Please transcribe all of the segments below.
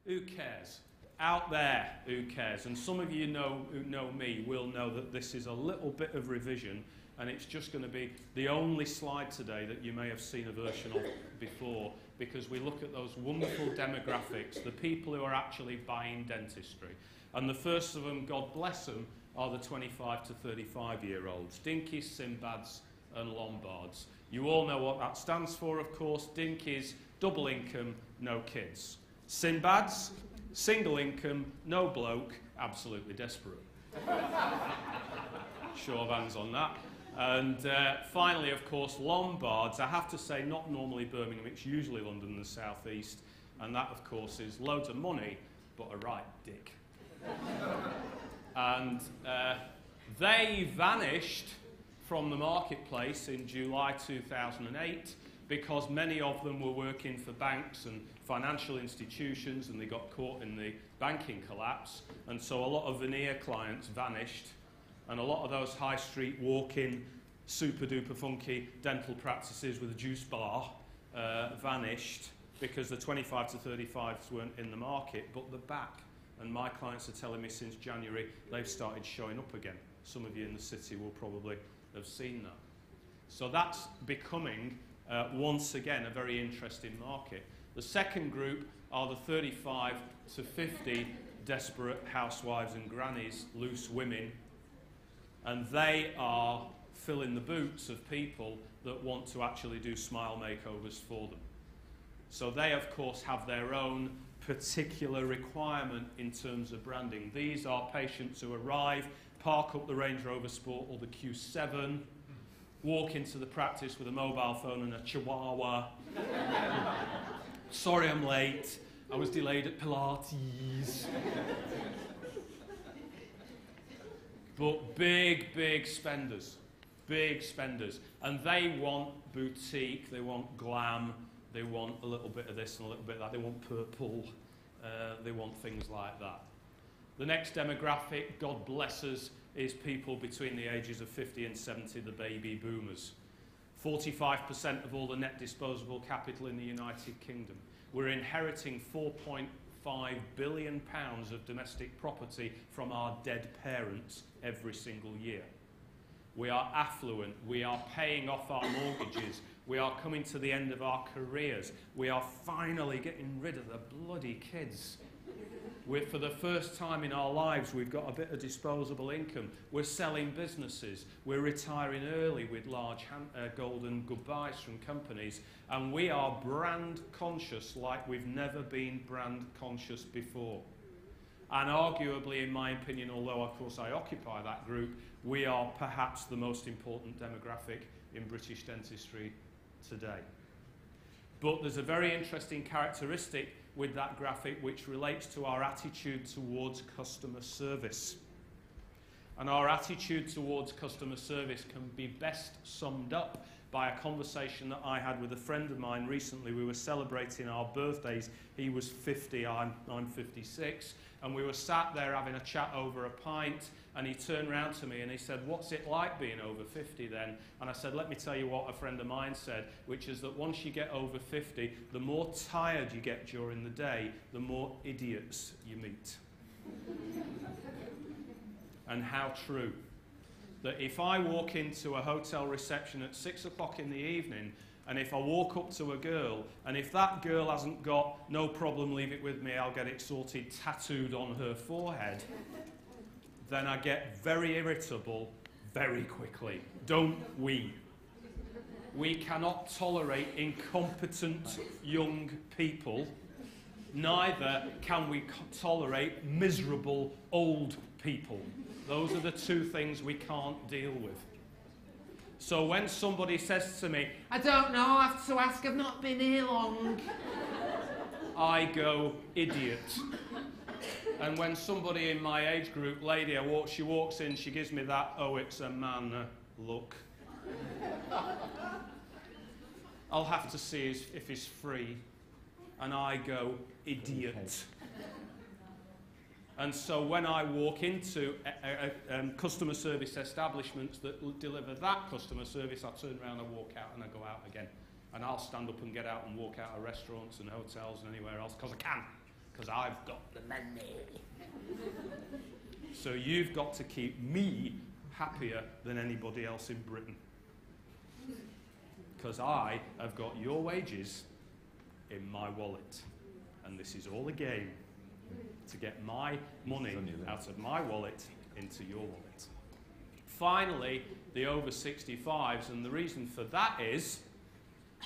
Who cares? Out there, who cares? And some of you who know me will know that this is a little bit of revision, and it's just going to be the only slide today that you may have seen a version of before, because we look at those wonderful demographics, the people who are actually buying dentistry. And the first of them, God bless them, are the 25 to 35-year-olds, Dinkies, Sinbads and Lombards. You all know what that stands for, of course. Dinkies, double income, no kids. Sinbads, single income, no bloke, absolutely desperate. Show of hands on that. And finally, of course, Lombards. I have to say, not normally Birmingham, it's usually London and the South East. And that, of course, is loads of money, but a right dick. And they vanished from the marketplace in July 2008 because many of them were working for banks and financial institutions, and they got caught in the banking collapse. And so a lot of veneer clients vanished, and a lot of those high street walk-in super duper funky dental practices with a juice bar vanished because the 25 to 35s weren't in the market, but they're back. And my clients are telling me since January they've started showing up again. Some of you in the city will probably have seen that. So that's becoming, once again, a very interesting market. The second group are the 35 to 50 desperate housewives and grannies, loose women, and they are filling the boots of people that want to actually do smile makeovers for them. So they, of course, have their own particular requirement in terms of branding. These are patients who arrive, park up the Range Rover Sport or the Q7, walk into the practice with a mobile phone and a chihuahua. Sorry I'm late, I was delayed at Pilates. But big spenders, and they want boutique, they want glam, they want a little bit of this and a little bit of that, they want purple, they want things like that. The next demographic, God bless us, is people between the ages of 50 and 70, the baby boomers. 45% of all the net disposable capital in the United Kingdom. We're inheriting £4.5 billion of domestic property from our dead parents every single year. We are affluent, we are paying off our mortgages, we are coming to the end of our careers, we are finally getting rid of the bloody kids. For the first time in our lives, we've got a bit of disposable income. We're selling businesses. We're retiring early with large golden goodbyes from companies. And we are brand conscious like we've never been brand conscious before. And arguably, in my opinion, although of course I occupy that group, we are perhaps the most important demographic in British dentistry today. But there's a very interesting characteristic with that graphic which relates to our attitude towards customer service. And our attitude towards customer service can be best summed up by a conversation that I had with a friend of mine recently. We were celebrating our birthdays. He was 50, I'm 56, and we were sat there having a chat over a pint, and he turned round to me and he said, "What's it like being over 50 then?" And I said, "Let me tell you what a friend of mine said, which is that once you get over 50, the more tired you get during the day, the more idiots you meet." And how true. That if I walk into a hotel reception at 6 o'clock in the evening, and if I walk up to a girl, and if that girl hasn't got "no problem, leave it with me, I'll get it sorted" tattooed on her forehead, then I get very irritable very quickly, don't we? We cannot tolerate incompetent young people, neither can we tolerate miserable old people. Those are the two things we can't deal with. So when somebody says to me, "I don't know, I have to ask, I've not been here long," I go, "Idiot." And when somebody in my age group, lady, she walks in, she gives me that "oh, it's a man" look. I'll have to see if he's free. And I go, "Idiot." And so when I walk into customer service establishments that deliver that customer service, I turn around and walk out and I go out again. And I'll stand up and get out and walk out of restaurants and hotels and anywhere else, because I can. because I've got the money. So you've got to keep me happier than anybody else in Britain. Because I have got your wages in my wallet. And this is all a game to get my money out of my wallet into your wallet. Finally, the over 65s, and the reason for that is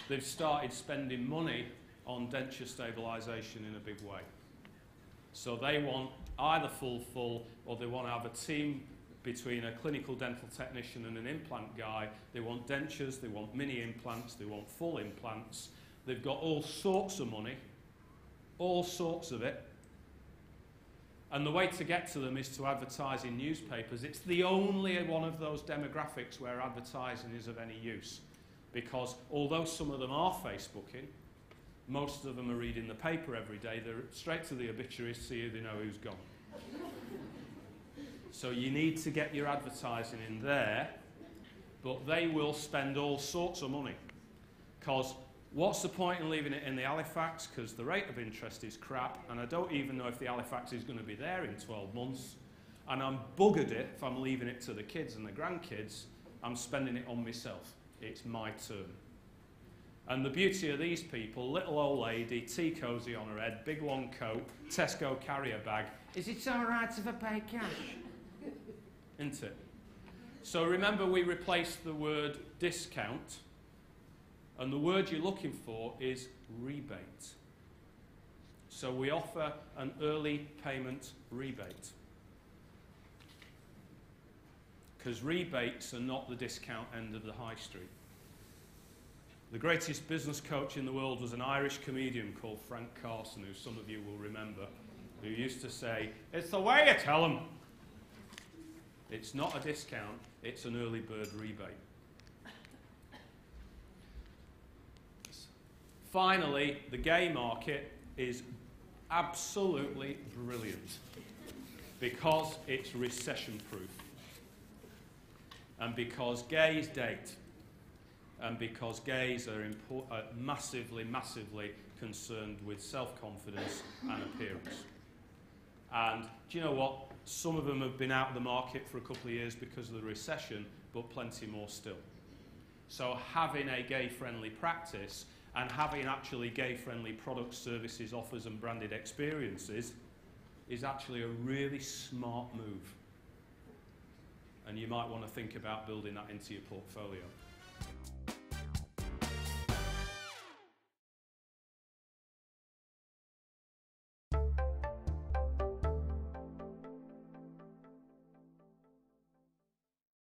they've started spending money on denture stabilisation in a big way. So they want either full, or they want to have a team between a clinical dental technician and an implant guy. They want dentures, they want mini implants, they want full implants. They've got all sorts of money, all sorts of it. And the way to get to them is to advertise in newspapers. It's the only one of those demographics where advertising is of any use. Because although some of them are Facebooking, most of them are reading the paper every day. They're straight to the obituary to see if they know who's gone. So you need to get your advertising in there, but they will spend all sorts of money. Because what's the point in leaving it in the Halifax? Because the rate of interest is crap, and I don't even know if the Halifax is going to be there in 12 months. And I'm buggered if I'm leaving it to the kids and the grandkids. I'm spending it on myself. It's my turn. And the beauty of these people, little old lady, tea cosy on her head, big long coat, Tesco carrier bag. Is it all right if I pay cash? Isn't it? So remember, we replaced the word discount, and the word you're looking for is rebate. So we offer an early payment rebate. Because rebates are not the discount end of the high street. The greatest business coach in the world was an Irish comedian called Frank Carson, who some of you will remember, who used to say, "It's the way you tell them." It's not a discount, it's an early bird rebate. Finally, the gay market is absolutely brilliant because it's recession-proof, and because gays date, and because gays are massively, massively concerned with self-confidence and appearance. And do you know what? Some of them have been out of the market for a couple of years because of the recession, but plenty more still. So having a gay-friendly practice and having actually gay-friendly products, services, offers and branded experiences is actually a really smart move. And you might want to think about building that into your portfolio.